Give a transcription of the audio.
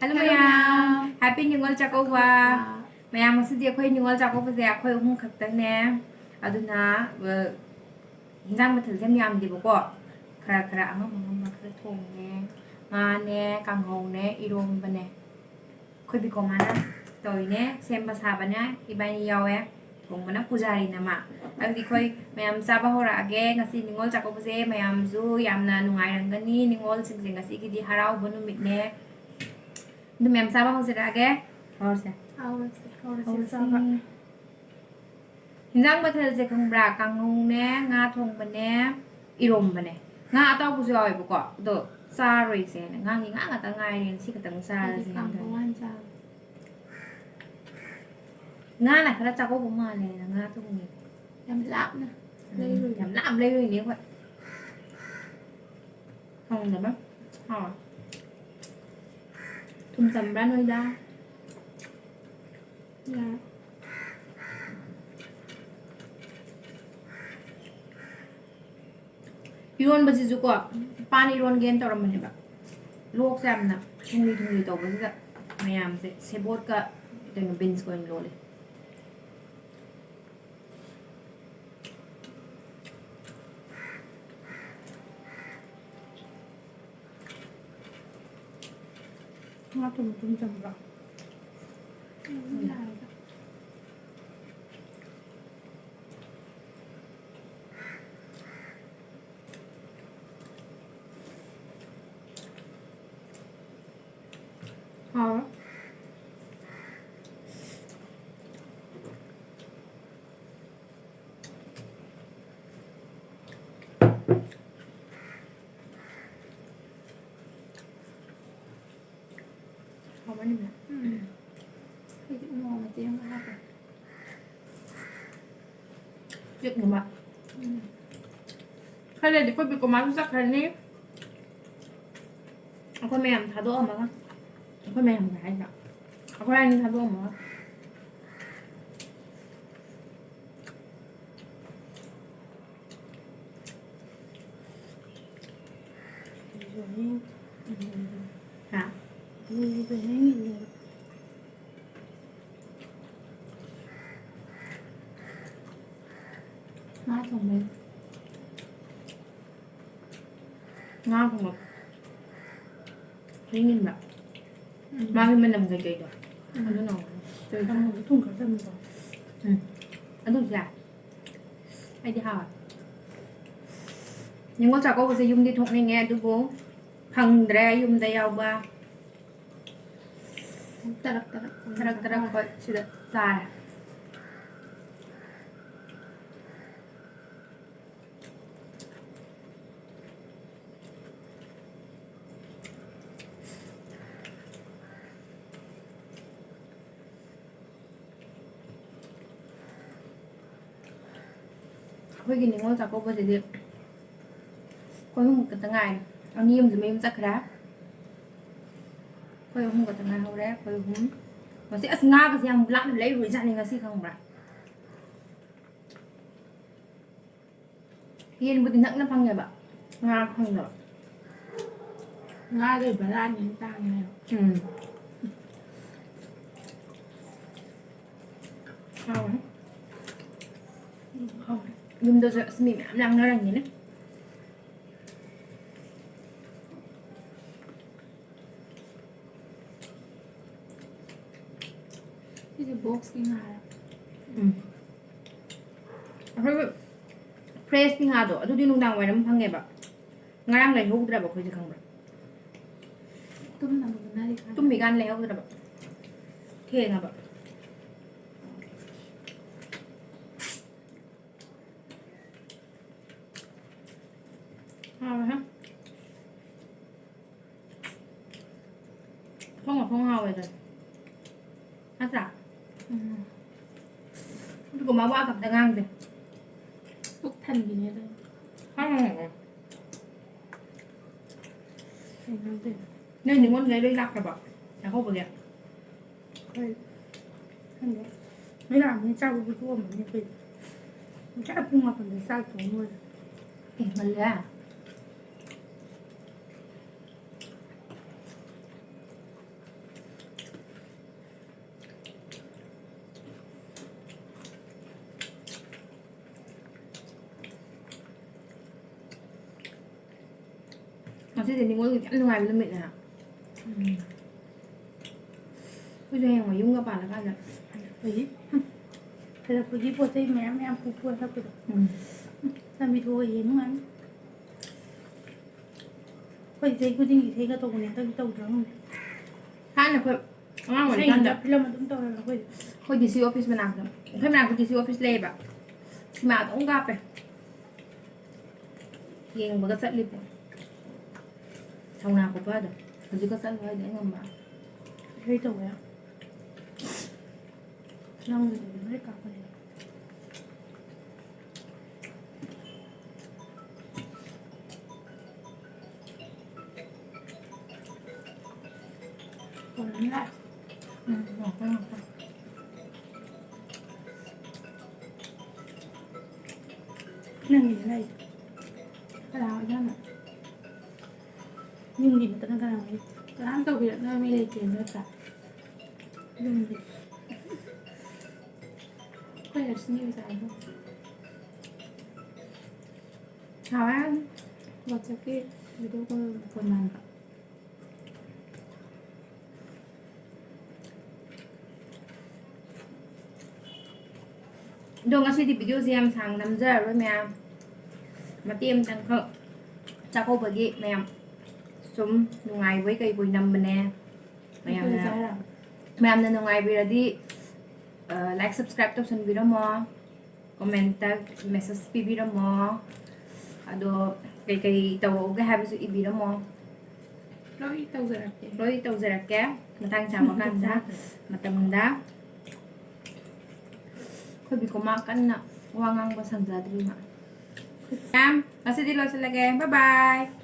Hello Hello ma'am, ma'am. Happy New Year Chakova. Ma'am masih aku New Year Chakova saya aku hung khakta ne. Aduna hinjang mathal sem yam di boko. Khara khara ama mama khara thong ne. Ma ne kanghong ne irom bane. Khoi bi ko mana toy ne sem ba sa bana ibai yawe. Thong bana pujari na ma. Adi khoi ma'am saba hora age ngasi New Year Chakova se ma'am zu yamna nungai rangani New Year sing sing ngasi gidi harau bonu mit ne. Nhưng mà em sao bác không sẽ ra ghé Hồi sẽ Hinjang bathal se khang bra kang nung ne nga thong ba ne irom ba ne nga ataw bu joy bu ko do sa roi se ne nga nga ta ngai ne si ka tang sa Jadi se kampungan sa. nga na khara cha ko bu ma ne nga thong ni Làm lắm nè. Đây rồi. làm lạm lấy rồi nếu vậy không được mất hỏi thùng tầm ra nơi ra Dạ. iron ba si ko pan iron gen to ram ne ba lok sam na thungli to ba sa mayam se sebot ka teng bins ko en lole Nga tum chầm vào. Hả? Không ăn được. Cái chữ ngon mà tiếng hát rồi. Chuyện của mặt. Hay là để coi bị có má sắc hay nè. Ako may am thado ama. Ako may am gay na. Ako ay thado ama. Hả? Nga thùng mình. Ngon không ạ? Thấy nhìn mặt. Mang thì mình làm cái rồi. Ăn nó ngon. Từ trong một thùng cả dâm vào. Ăn thôi dạ. Ai đi hỏi. Nhưng có chả có cái dùng đi thục này nghe tôi bố. Phăng ra dùng tay ao ba. Tarak. Tarak gọi sudah dài. Koi gini ngol sa ko ba jadi koi hum ka tangay ani yum zumi sa kra koi hum ka tangay ho re koi hum masih as nga ka siang blak lấy rồi dạ ni ngasi không ba hiền butin nak na pang ya ba nga không rồi Nga đây bà lan những tang này. Không không nhưng tôi sẽ mình làm nó là như thế Cái gì box cái Nga đó. fresh ni nga do adu di nung dang wai nam phang ba ngarang lai ho dra ba khoi khang ba Tum là một nơi đi tum mi gan lai ho dra ba the nga ba ha không hao vậy rồi hát ra tôi có máu ba cặp đang ăn rồi Bốc thân gì này đây. không Thành nó gì. nên những con ghế đây lạc rồi bảo là không phải Đây. Thân đấy. Mới làm như trao cái cua mà như vậy. Chắc là phun mà còn để sao chỗ luôn. thì mình ra ꯉꯁꯤꯗꯤ ꯅꯤꯉꯣꯜꯒꯤ ꯌꯥꯝ ꯅꯨꯡꯉꯥꯏꯕ ꯅꯨꯃꯤꯠꯅꯦ ꯑꯩꯈꯣꯏꯁꯨ ꯍꯌꯦꯡ ꯌꯨꯝꯒ ꯄꯥꯜꯂꯀꯥꯟꯗ ꯑꯩꯈꯣꯏꯒꯤ ꯍꯜꯂꯛꯄꯒꯤ ꯄꯣꯠ ꯆꯩ ꯃꯌꯥꯝ ꯃꯌꯥꯝ ꯄꯨꯊꯣꯛꯑ ꯍꯜꯂꯛꯄꯗꯣ ꯂꯝꯕꯤ ꯊꯣꯛꯑ ꯌꯦꯡ ꯅꯨꯡꯉꯥꯏꯅꯤ ꯑꯩꯈꯣꯏ ꯆꯍꯤ ꯈꯨꯗꯤꯡꯒꯤ ꯏꯁꯩꯒ ꯇꯧꯕꯅꯦ ꯍꯟꯗꯛꯇꯤ ꯇꯧꯗ꯭ꯔꯥ ꯈꯪꯗꯦ ꯍꯥꯟꯅ ꯑꯩꯈꯣꯏ ꯑꯉꯥꯡ ꯑꯣꯏꯔꯤꯀꯥꯟꯗ ꯏꯁꯩꯒ ꯐꯤꯂꯝ ꯑꯗꯨꯝ ꯇꯧꯔꯒ ꯑꯩꯈꯣꯏ ꯑꯩꯈꯣꯏ ꯗꯤ ꯁꯤ ꯑꯣꯐꯤꯁ ꯃꯅꯥꯛꯇ ꯑꯩꯈꯣꯏ ꯃꯅꯥꯛꯇ ꯗꯤ ꯁꯤ ꯑꯣꯐꯤꯁ ꯂꯩꯌꯦꯕ ꯁꯤꯃꯥ ꯑꯗꯨꯝ ꯀꯥꯞꯄꯦ ꯌꯦꯡꯕꯒ ꯆꯠꯂꯤꯕꯣ ꯊꯧꯅꯥ ꯈꯨꯐꯗꯣ ꯍꯧꯖꯤꯛꯀ ꯆꯠꯂꯨ ꯍꯥꯏꯗꯤ ꯑꯩ ꯉꯝꯕ꯭ꯔꯥ ꯏꯁꯩ ꯇꯧꯋꯦ ꯐꯤꯂꯝꯒꯤꯗꯗꯤ ꯂꯣꯏ ꯀꯥꯞꯄꯅꯦ ꯍꯣꯔꯦꯟ ꯅꯪꯒꯤꯗꯤ ꯂꯩ ꯀꯅꯥ ꯑꯣꯏꯖꯥꯠꯅꯣ ꯌꯨꯝꯒꯤ ꯅꯠꯇꯅ ꯀꯅꯥ ꯂꯩ ꯀꯅꯥꯝ ꯇꯧꯕꯤꯔꯛꯅꯕ ꯃꯤ ꯂꯩꯇꯦ ꯅꯠꯇ꯭ꯔꯥ ꯌꯨꯝꯒꯤ ꯑꯩꯈꯣꯏ ꯍꯔꯁꯤꯅꯤ ꯃꯆꯥꯗꯣ ꯍꯥꯎꯋꯦ ꯋꯥꯆꯞꯀꯤ ꯚꯤꯗꯤꯑꯣ ꯀꯣꯜ ꯐꯣꯟ ꯃꯥꯟꯕ ꯑꯗꯣ ꯉꯁꯤꯗꯤ ꯚꯤꯗꯤꯑꯣꯁꯦ ꯌꯥꯝ ꯁꯥꯡ ꯅꯝꯖꯔꯔꯣꯏ ꯃꯌꯥꯝ ꯃꯇꯦꯛ ꯑꯃꯇꯪꯈꯛ ꯆꯥꯛꯀꯧꯕꯒꯤ ꯃꯌꯥꯝ ꯁꯨꯝ ꯅꯨꯡꯉꯥꯏꯕꯣꯏ ꯀꯩꯕꯣꯏ ꯅꯝꯕꯅꯦ ꯃꯌꯥꯝꯅ ꯅꯨꯡꯉꯥꯏꯕꯤꯔꯗꯤ ꯂꯥꯏꯛ ꯁꯕꯁꯀ꯭ꯔꯥꯏꯕ ꯇꯧꯁꯟꯕꯤꯔꯝꯃꯣ ꯀꯣꯃꯦꯟꯇ ꯃꯦꯁꯦꯁ ꯄꯤꯕꯤꯔꯝꯃꯣ ꯑꯗꯣ ꯀꯩꯀꯩ ꯇꯧꯔꯛꯎꯒꯦ ꯍꯥꯏꯕꯁꯨ ꯏꯕꯤꯔꯝꯃꯣ ꯂꯣꯏ ꯇꯧꯖꯔꯛꯀꯦ ꯂꯣꯏ ꯇꯧꯖꯔꯛꯀꯦ ꯃꯇꯥꯡ ꯆꯥꯕ ꯀꯥꯟꯗ ꯃꯇꯝꯗ ꯑꯩꯈꯣꯏ ꯕꯤꯀꯣꯃꯥ ꯀꯟꯅ ꯋꯥ ꯉꯥꯡꯕ ꯁꯪꯖꯗ꯭ꯔꯤꯕ ꯃꯌꯥꯝ ꯉꯁꯤꯗꯤ ꯂꯣꯏꯁꯤꯜꯂꯒꯦ ꯕꯥꯏ ꯕꯥꯏ